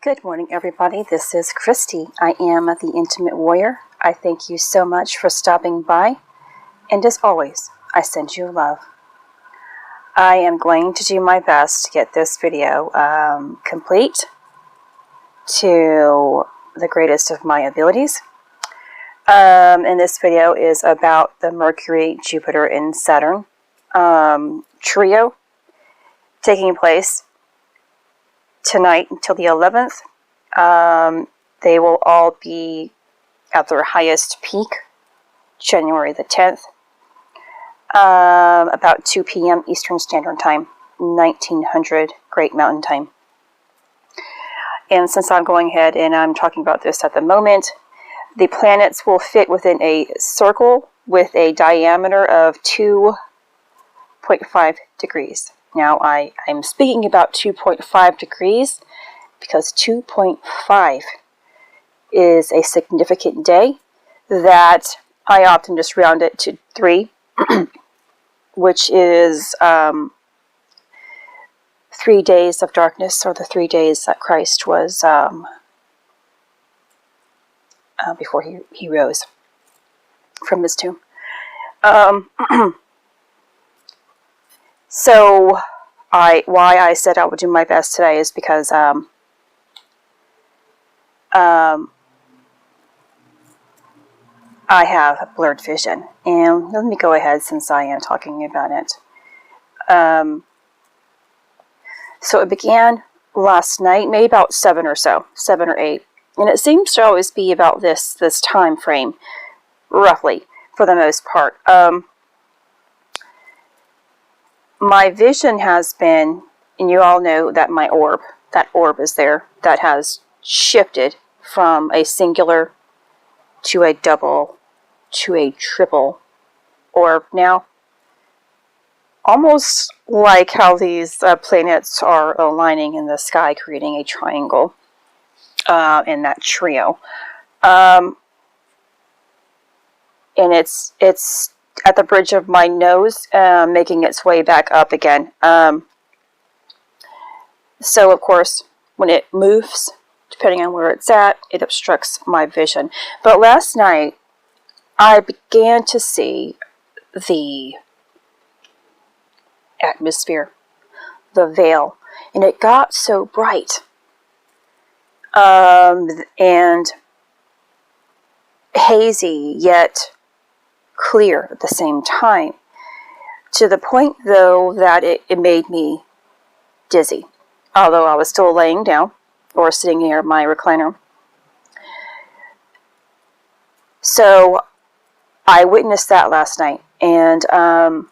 Good morning, everybody. This is Christy. I am the Intimate Warrior. I thank you so much for stopping by. And as always, I send you love. I am going to do my best to get this video complete to the greatest of my abilities. And this video is about the Mercury, Jupiter, and Saturn trio taking place tonight until the 11th. They will all be at their highest peak, January the 10th, about 2 p.m. Eastern Standard Time, 1900 Great Mountain Time. And since I'm going ahead and I'm talking about this at the moment, the planets will fit within a circle with a diameter of 2.5 degrees. Now, I'm speaking about 2.5 degrees because 2.5 is a significant day that I often just round it to 3, which is 3 days of darkness, or the 3 days that Christ was before he rose from his tomb. So, why I said I would do my best today is because I have blurred vision. And let me go ahead since I am talking about it. So it began last night, maybe about 7 or 8. And it seems to always be about this time frame, roughly, for the most part. My vision has been, and you all know that that orb is there, that has shifted from a singular to a double to a triple orb now. Almost like how these planets are aligning in the sky, creating a triangle in that trio. And it's at the bridge of my nose, making its way back up again. So, of course, when it moves, depending on where it's at, it obstructs my vision. But last night, I began to see the atmosphere, the veil, and it got so bright and hazy, yet clear at the same time, to the point though that it made me dizzy, although I was still laying down or sitting near my recliner. So I witnessed that last night, and I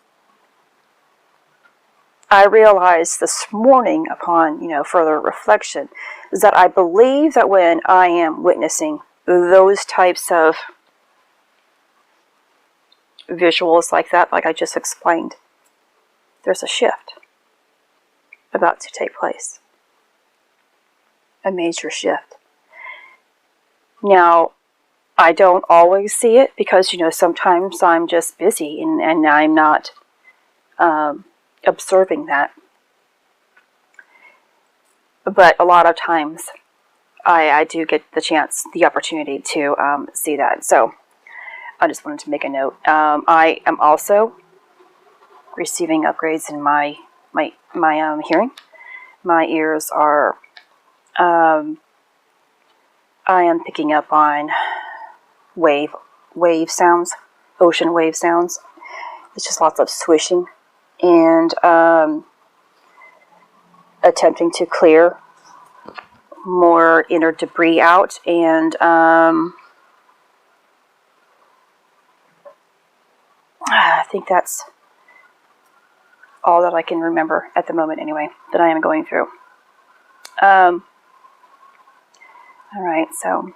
realized this morning upon further reflection is that I believe that when I am witnessing those types of visuals like that, like I just explained, there's a shift about to take place. A major shift. Now, I don't always see it because, sometimes I'm just busy and I'm not observing that. But a lot of times I do get the opportunity to see that. So I just wanted to make a note. I am also receiving upgrades in my hearing. My ears are, I am picking up on wave sounds, ocean wave sounds. It's just lots of swishing and attempting to clear more inner debris out, and I think that's all that I can remember at the moment anyway, that I am going through. Alright, so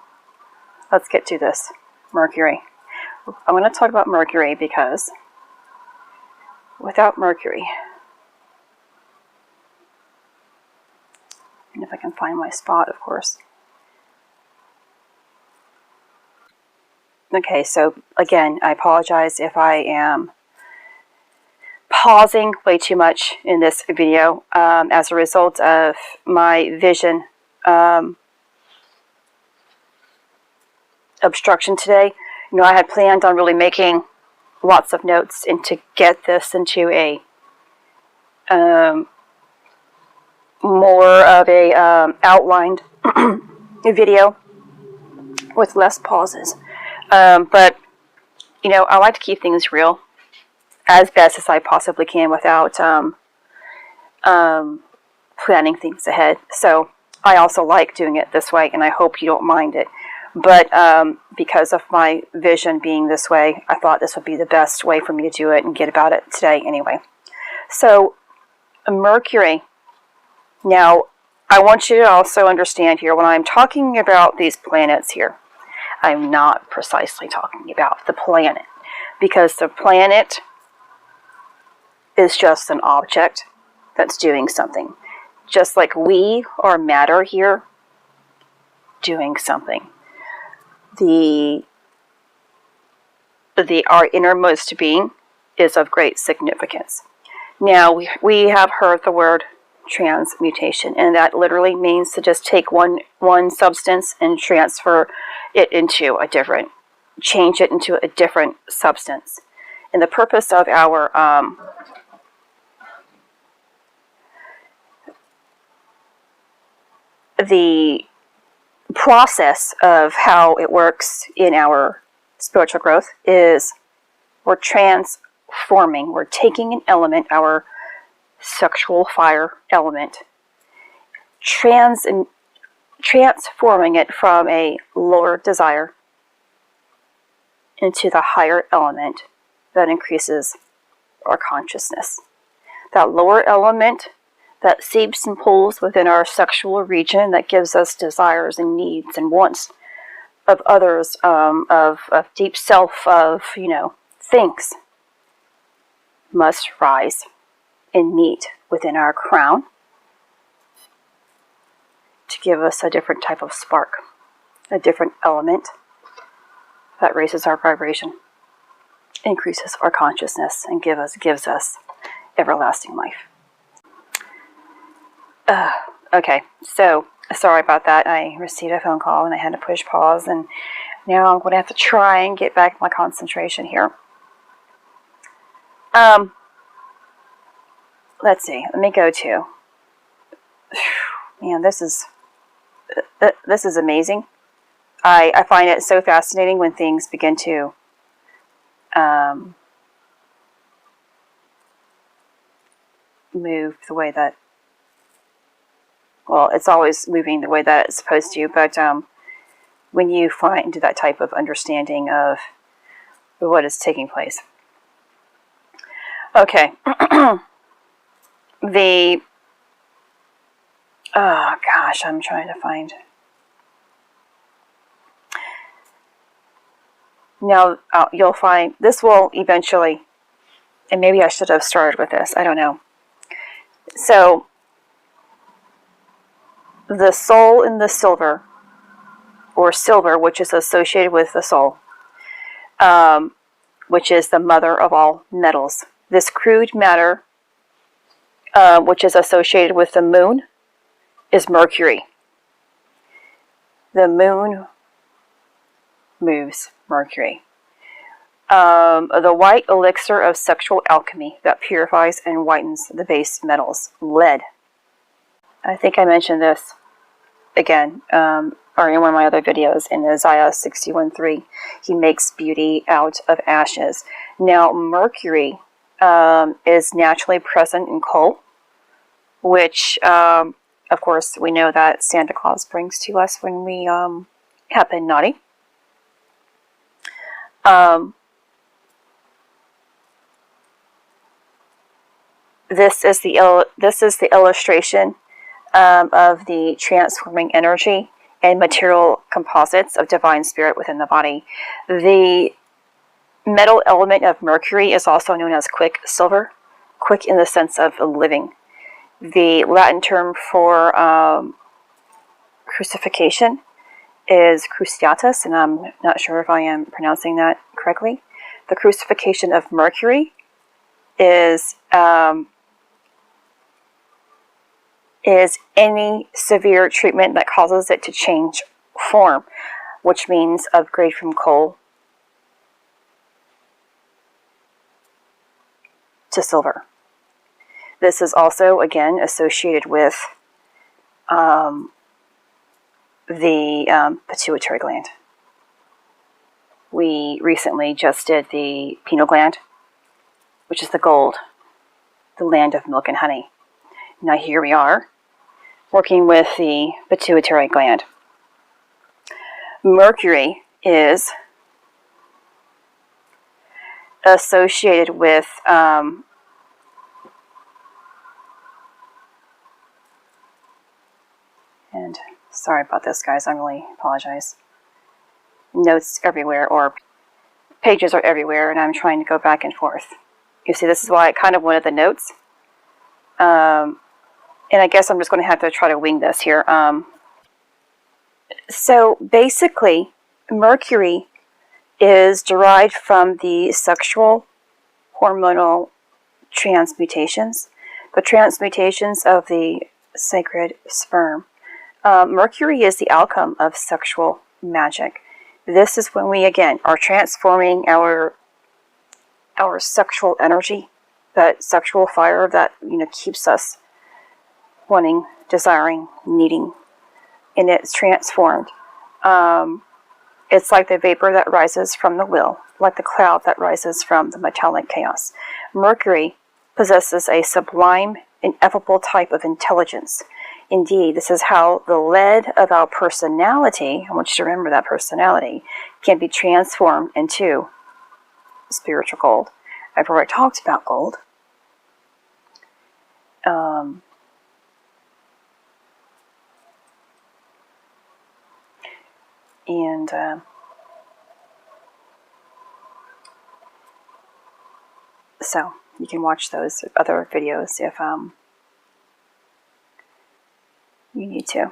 let's get to this. Mercury. I'm going to talk about Mercury because without Mercury, and if I can find my spot, of course. Okay, so again, I apologize if I am pausing way too much in this video as a result of my vision obstruction today. I had planned on really making lots of notes and to get this into a more of a outlined video with less pauses. But I like to keep things real as best as I possibly can without planning things ahead. So I also like doing it this way, and I hope you don't mind it. But because of my vision being this way, I thought this would be the best way for me to do it and get about it today anyway. So Mercury. Now, I want you to also understand here, when I'm talking about these planets here, I'm not precisely talking about the planet, because the planet is just an object that's doing something. Just like we are matter here, doing something. Our innermost being is of great significance. Now, we have heard the word transmutation, and that literally means to just take one substance and transfer it into a different, change it into a different substance. And the purpose of our the process of how it works in our spiritual growth is we're transforming, we're taking an element, our sexual fire element, transforming it from a lower desire into the higher element that increases our consciousness. That lower element that seeps and pulls within our sexual region, that gives us desires and needs and wants of others, of deep self, of things, must rise and meet within our crown to give us a different type of spark, a different element that raises our vibration, increases our consciousness, and gives us everlasting life. Okay, so sorry about that. I received a phone call and I had to push pause, and now I'm going to have to try and get back my concentration here. Let's see. Let me go to. Man, this is amazing. I find it so fascinating when things begin to move the way that. Well, it's always moving the way that it's supposed to, but when you find that type of understanding of what is taking place. Okay. Oh gosh, I'm trying to find. Now, you'll find, this will eventually, and maybe I should have started with this, I don't know. So, the soul in the silver, or silver, which is associated with the soul, which is the mother of all metals. This crude matter, which is associated with the moon, is Mercury. The moon moves Mercury. The white elixir of sexual alchemy that purifies and whitens the base metals, lead. I think I mentioned this again, or in one of my other videos in Isaiah 61:3. He makes beauty out of ashes. Now, Mercury is naturally present in coal, which, of course, we know that Santa Claus brings to us when we have been naughty. This is the illustration of the transforming energy and material composites of divine spirit within the body. The metal element of Mercury is also known as quicksilver, quick in the sense of living. The Latin term for crucifixion is cruciatus, and I'm not sure if I am pronouncing that correctly. The crucifixion of Mercury is any severe treatment that causes it to change form. which means upgrade from coal to silver. This is also, again, associated with the pituitary gland. We recently just did the pineal gland, which is the gold, the land of milk and honey. Now here we are, working with the pituitary gland. Mercury is associated with and sorry about this, guys, I really apologize. Notes everywhere, or pages are everywhere, and I'm trying to go back and forth. You see, this is why I kind of wanted the notes. And I guess I'm just going to have to try to wing this here. So basically, Mercury is derived from the sexual hormonal transmutations, the transmutations of the sacred sperm. Mercury is the outcome of sexual magic. This is when we, again, are transforming our sexual energy, that sexual fire that, keeps us wanting, desiring, needing, and it's transformed. It's like the vapor that rises from the will, like the cloud that rises from the metallic chaos. Mercury possesses a sublime, ineffable type of intelligence. Indeed, this is how the lead of our personality, I want you to remember that personality, can be transformed into spiritual gold. I've already talked about gold. So you can watch those other videos if you need to.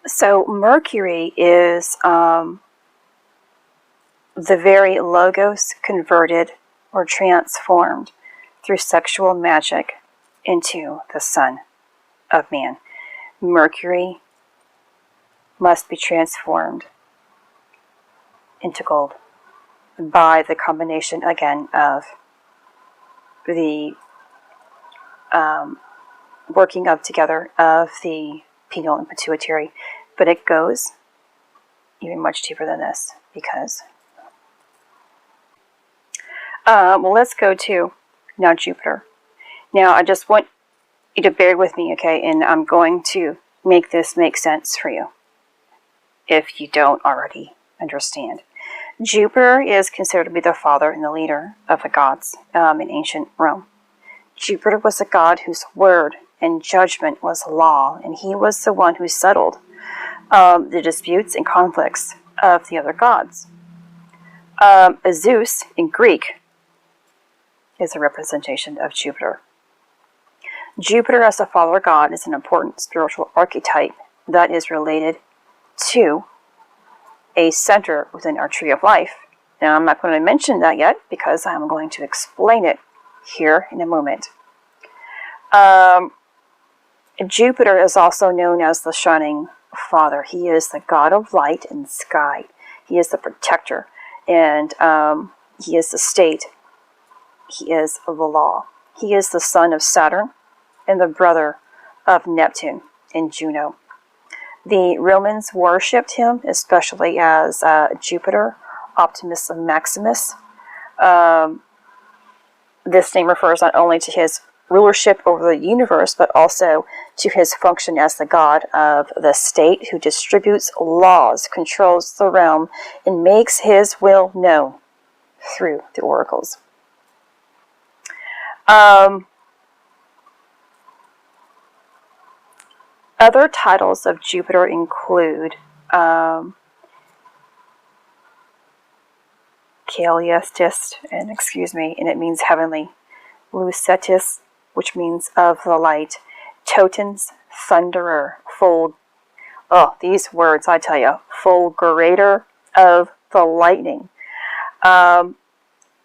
So Mercury is the very logos converted or transformed through sexual magic into the son of man. Mercury must be transformed into gold by the combination, again, of the working up together of the pineal and pituitary. But it goes even much deeper than this, because well, let's go to now Jupiter. Now I just want you to bear with me, okay, and I'm going to make this make sense for you if you don't already understand. Jupiter is considered to be the father and the leader of the gods in ancient Rome. Jupiter was a god whose word and judgment was law, and he was the one who settled the disputes and conflicts of the other gods. Zeus in Greek is a representation of Jupiter. Jupiter as a father god is an important spiritual archetype that is related to a center within our tree of life. Now, I'm not going to mention that yet because I'm going to explain it here in a moment. Jupiter is also known as the shining father. He is the god of light and sky. He is the protector, and he is the state. He is the law. He is the son of Saturn and the brother of Neptune and Juno. The Romans worshipped him, especially as Jupiter, Optimus Maximus. This name refers not only to his rulership over the universe, but also to his function as the god of the state who distributes laws, controls the realm, and makes his will known through the oracles. Other titles of Jupiter include Caelestis, and it means heavenly. Lucetis, which means of the light. Totens, thunderer. These words, I tell you. Fulgurator of the lightning. And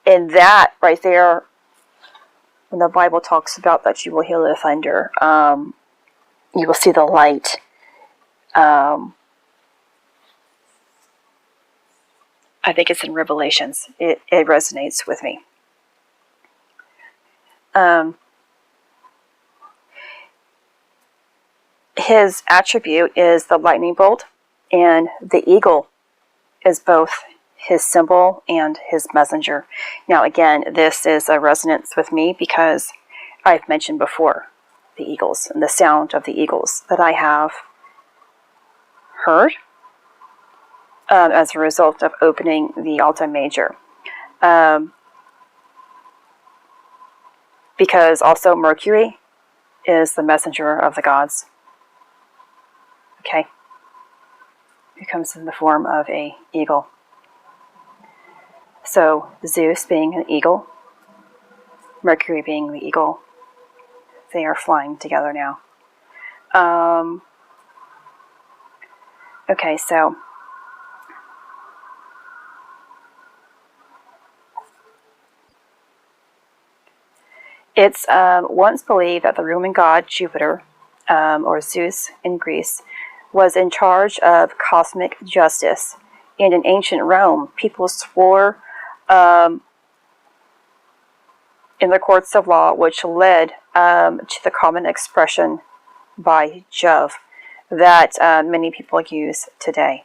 that right there, when the Bible talks about that you will hear the thunder, you will see the light. I think it's in Revelations. It resonates with me. His attribute is the lightning bolt, and the eagle is both his symbol and his messenger. Now again, this is a resonance with me because I've mentioned before the eagles and the sound of the eagles that I have heard as a result of opening the Alta Major. Because also Mercury is the messenger of the gods. Okay? It comes in the form of an eagle. So Zeus being an eagle, Mercury being the eagle, they are flying together now. Okay, so it's once believed that the Roman god Jupiter, or Zeus in Greece, was in charge of cosmic justice. And in ancient Rome, people swore in the courts of law, which led to the common expression by Jove that many people use today.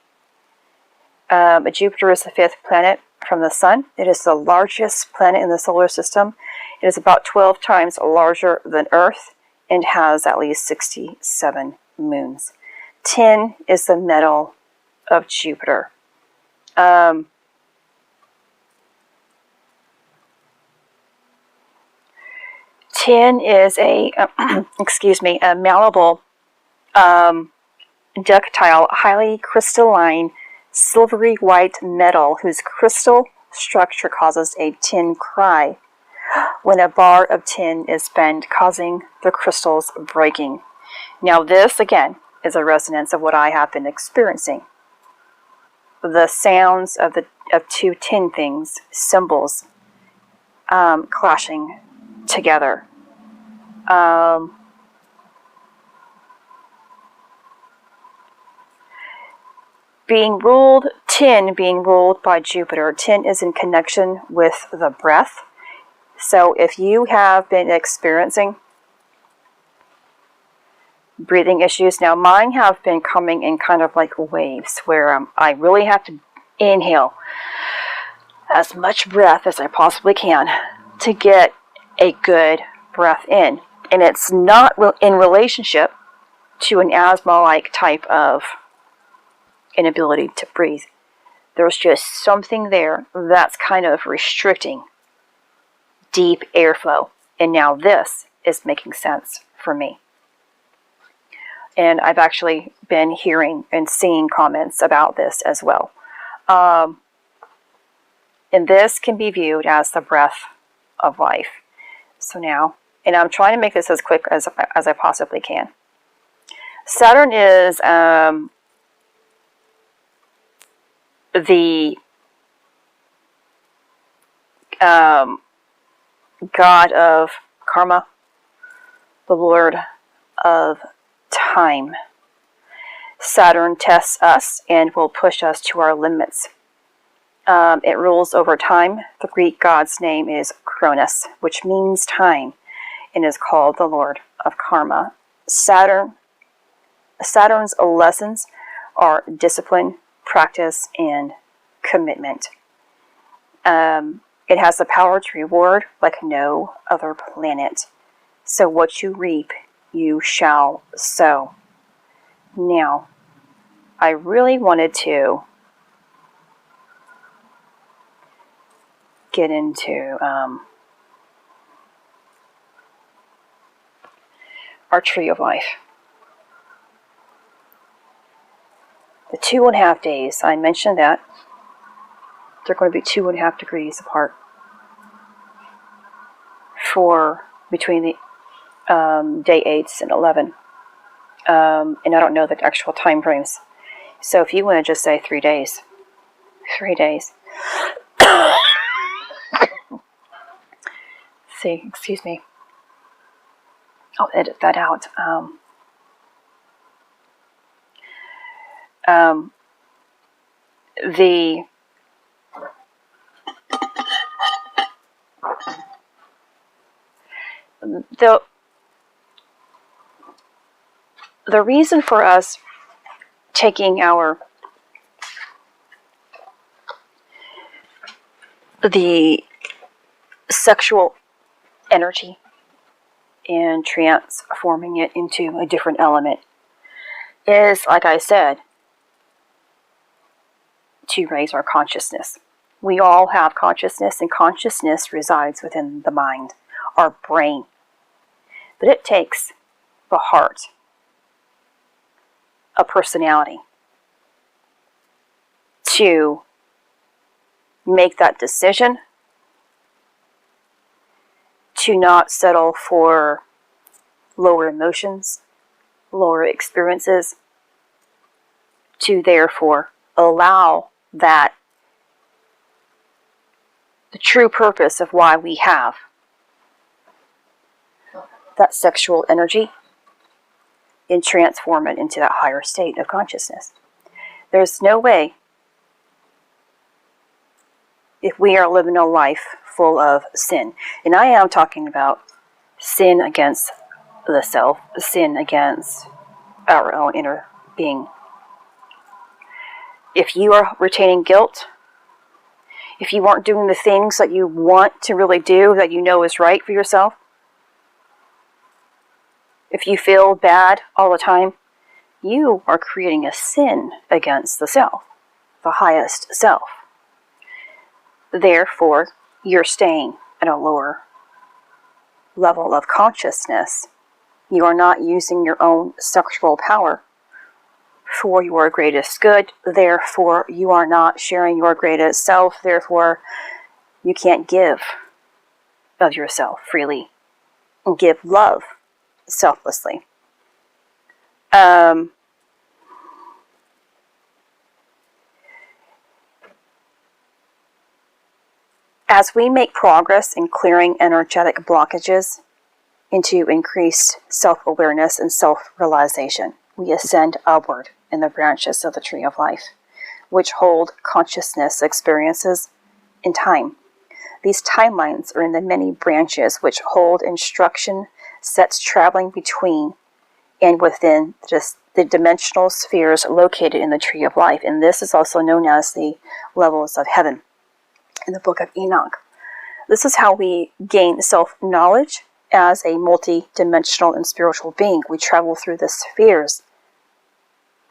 Jupiter is the fifth planet from the Sun. It is the largest planet in the solar system. It is about 12 times larger than Earth and has at least 67 moons. Tin is the metal of Jupiter. Tin is a a malleable, ductile, highly crystalline, silvery white metal whose crystal structure causes a tin cry when a bar of tin is bent, causing the crystals breaking. Now this, again, is a resonance of what I have been experiencing. The sounds of two tin things, symbols, clashing together. Tin being ruled by Jupiter. Tin is in connection with the breath. So if you have been experiencing breathing issues, now mine have been coming in kind of like waves where I really have to inhale as much breath as I possibly can to get a good breath in. And it's not in relationship to an asthma-like type of inability to breathe. There's just something there that's kind of restricting deep airflow. And now this is making sense for me. And I've actually been hearing and seeing comments about this as well. And this can be viewed as the breath of life. So now, and I'm trying to make this as quick as I possibly can. Saturn is the god of karma, the lord of time. Saturn tests us and will push us to our limits. It rules over time. The Greek god's name is Cronus, which means time, and is called the lord of karma. Saturn's lessons are discipline, practice, and commitment. It has the power to reward like no other planet. So what you reap, you shall sow. Now, I really wanted to get into our tree of life. The 2.5 days, I mentioned that. They're going to be 2.5 degrees apart for between the day 8s and 11. And I don't know the actual time frames. So if you want to just say 3 days. 3 days. See, excuse me. I'll edit that out. the reason for us taking the sexual energy and transforming it into a different element is, like I said, to raise our consciousness. We all have consciousness, and consciousness resides within the mind, our brain. But it takes the heart, a personality, to make that decision, to not settle for lower emotions, lower experiences, to therefore allow that the true purpose of why we have that sexual energy and transform it into that higher state of consciousness. There's no way, if we are living a life full of sin, and I am talking about sin against the self, sin against our own inner being. If you are retaining guilt, if you aren't doing the things that you want to really do, that you know is right for yourself, if you feel bad all the time, you are creating a sin against the self, the highest self. Therefore, you're staying at a lower level of consciousness. You are not using your own sexual power for your greatest good. Therefore, you are not sharing your greatest self. Therefore, you can't give of yourself freely and give love selflessly. As we make progress in clearing energetic blockages into increased self-awareness and self-realization, we ascend upward in the branches of the Tree of Life, which hold consciousness experiences in time. These timelines are in the many branches which hold instruction sets traveling between and within the dimensional spheres located in the Tree of Life, and this is also known as the levels of heaven in the book of Enoch. This is how we gain self-knowledge as a multi-dimensional and spiritual being. We travel through the spheres,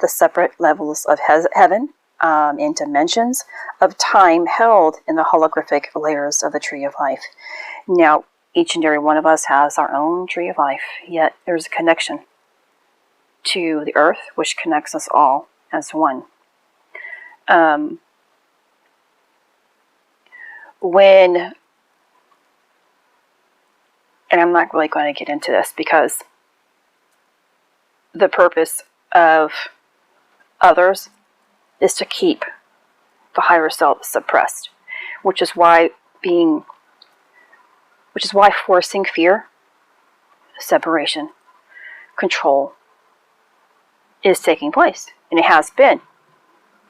the separate levels of heaven and dimensions of time held in the holographic layers of the Tree of Life. Now, each and every one of us has our own Tree of Life, yet there's a connection to the earth which connects us all as one. And I'm not really going to get into this because the purpose of others is to keep the higher self suppressed, which is why forcing fear, separation, control is taking place, and it has been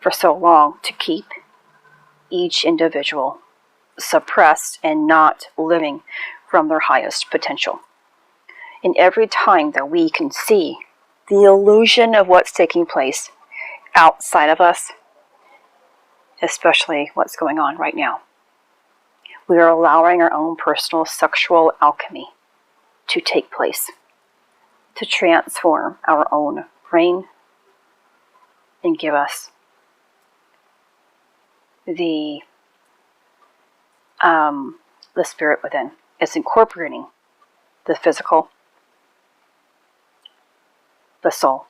for so long, to keep each individual suppressed and not living from their highest potential. And every time that we can see the illusion of what's taking place outside of us, especially what's going on right now, we are allowing our own personal sexual alchemy to take place, to transform our own brain and give us the spirit within. It's incorporating the physical, the soul,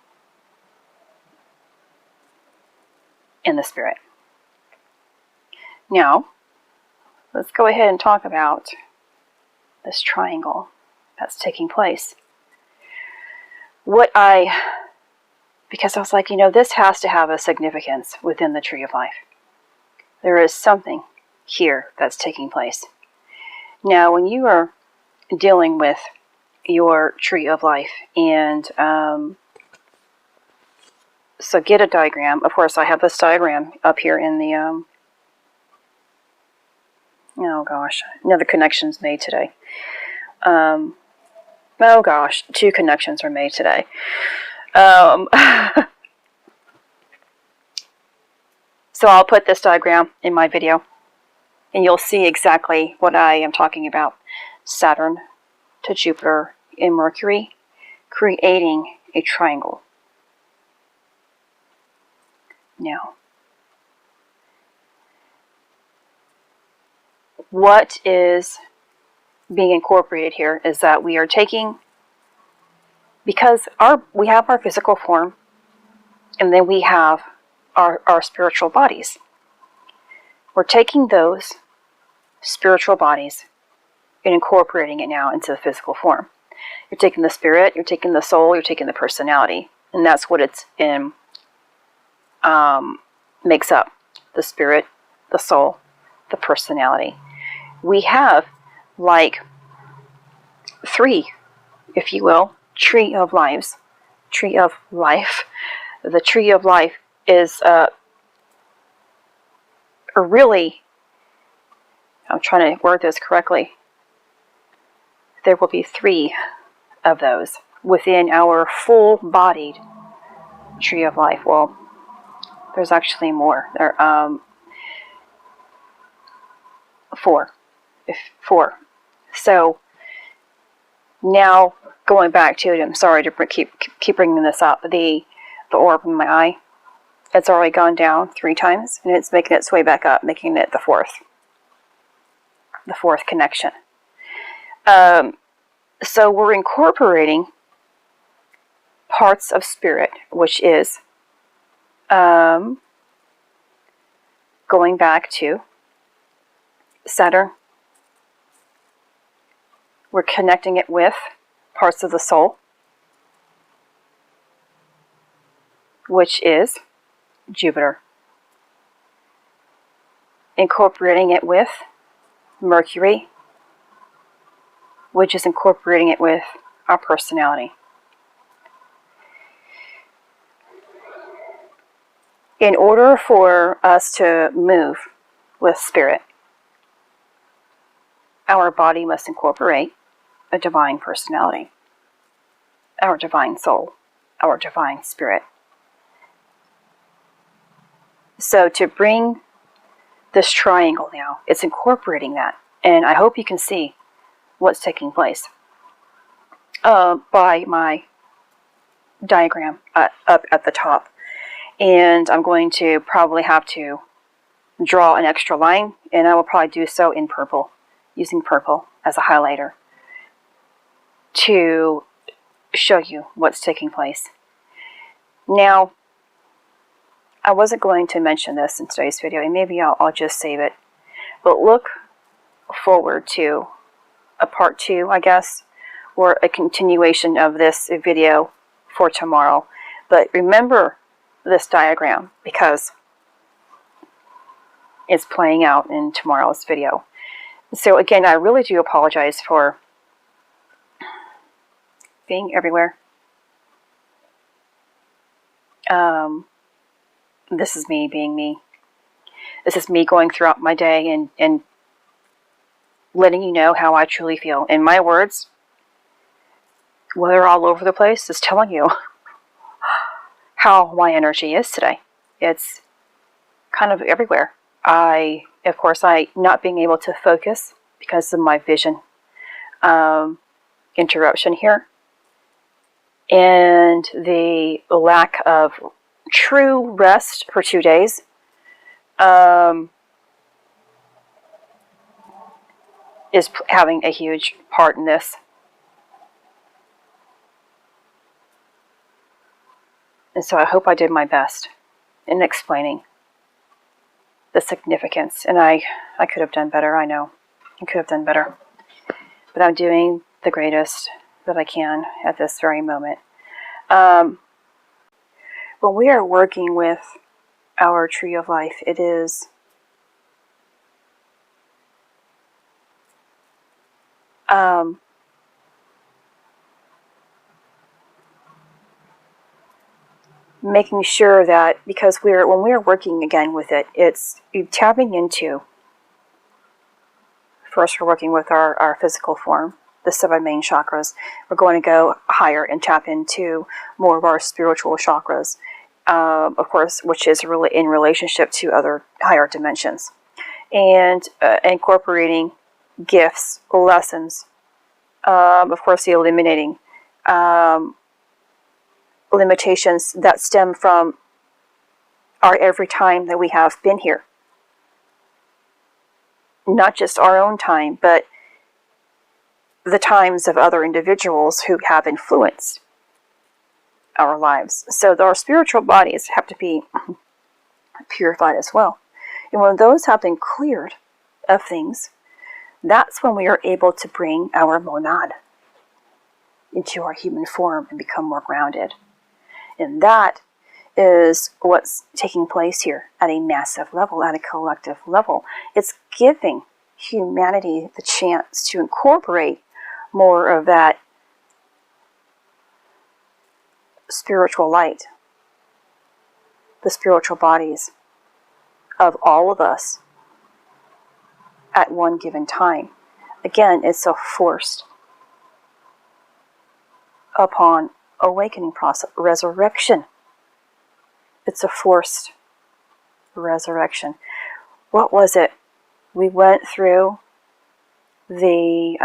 and the spirit. Now, let's go ahead and talk about this triangle that's taking place. Because I was like, this has to have a significance within the Tree of Life. There is something here that's taking place. Now, when you are dealing with your Tree of Life and So get a diagram. Of course, I have this diagram up here in the, oh gosh, another connection's made today. Oh gosh, 2 connections were made today. So I'll put this diagram in my video, and you'll see exactly what I am talking about. Saturn to Jupiter and Mercury, creating a triangle. Now, what is being incorporated here is that we are taking, because we have our physical form, and then we have our spiritual bodies. We're taking those spiritual bodies and incorporating it now into the physical form. You're taking the spirit, you're taking the soul, you're taking the personality, and that's what it's in, makes up: the spirit, the soul, the personality. We have like 3, if you will, tree of lives. Tree of life. The tree of life is really, I'm trying to word this correctly, there will be 3 of those within our full-bodied tree of life. Well, there's actually more. There 4. 4. So now going back to it, I'm sorry to keep bringing this up. The orb in my eye, it's already gone down 3 times, and it's making its way back up, making it the 4th connection. So we're incorporating parts of spirit, which is going back to Saturn. We're connecting it with parts of the soul, which is Jupiter. Incorporating it with Mercury, which is incorporating it with our personality. In order for us to move with spirit, our body must incorporate a divine personality, our divine soul, our divine spirit. So to bring this triangle now, it's incorporating that. And I hope you can see what's taking place by my diagram up at the top. And I'm going to probably have to draw an extra line, and I will probably do so in purple, using purple as a highlighter to show you what's taking place. Now, I wasn't going to mention this in today's video, and maybe I'll just save it, but look forward to a part 2, I guess, or a continuation of this video for tomorrow. But remember this diagram, because it's playing out in tomorrow's video. So again, I really do apologize for being everywhere. This is me being me. This is me going throughout my day and letting you know how I truly feel. In my words, whether all over the place, is telling you how my energy is today. It's kind of everywhere. Of course, not being able to focus because of my vision interruption here, and the lack of true rest for 2 days. Is having a huge part in this. And so I hope I did my best in explaining the significance. And I could have done better, I know. I could have done better. But I'm doing the greatest that I can at this very moment. When we are working with our tree of life, it is making sure that, because when we're working again with it, it's tapping into, first we're working with our physical form, the 7 main chakras. We're going to go higher and tap into more of our spiritual chakras, of course, which is really in relationship to other higher dimensions. And incorporating gifts, lessons, of course, the eliminating limitations that stem from our every time that we have been here. Not just our own time, but the times of other individuals who have influenced our lives. So our spiritual bodies have to be purified as well. And when those have been cleared of things, that's when we are able to bring our monad into our human form and become more grounded. And that is what's taking place here at a massive level, at a collective level. It's giving humanity the chance to incorporate more of that spiritual light, the spiritual bodies of all of us at one given time. Again, it's a forced upon awakening process, resurrection. It's a forced resurrection. What was it? We went through the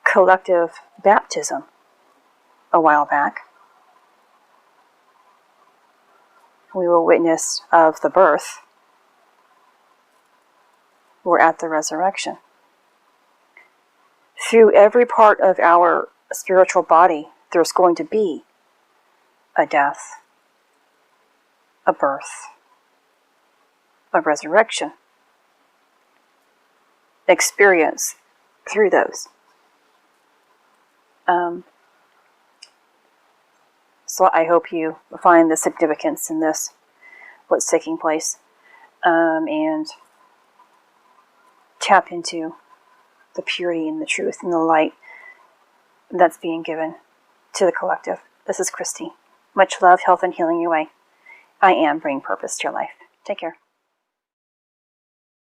collective baptism a while back. We were witness of the birth. We're at the resurrection. Through every part of our spiritual body, there's going to be a death, a birth, a resurrection, experience through those. So I hope you find the significance in this, what's taking place, and tap into the purity and the truth and the light that's being given to the collective. This is Christy. Much love, health, and healing your way. I am bringing purpose to your life. Take care.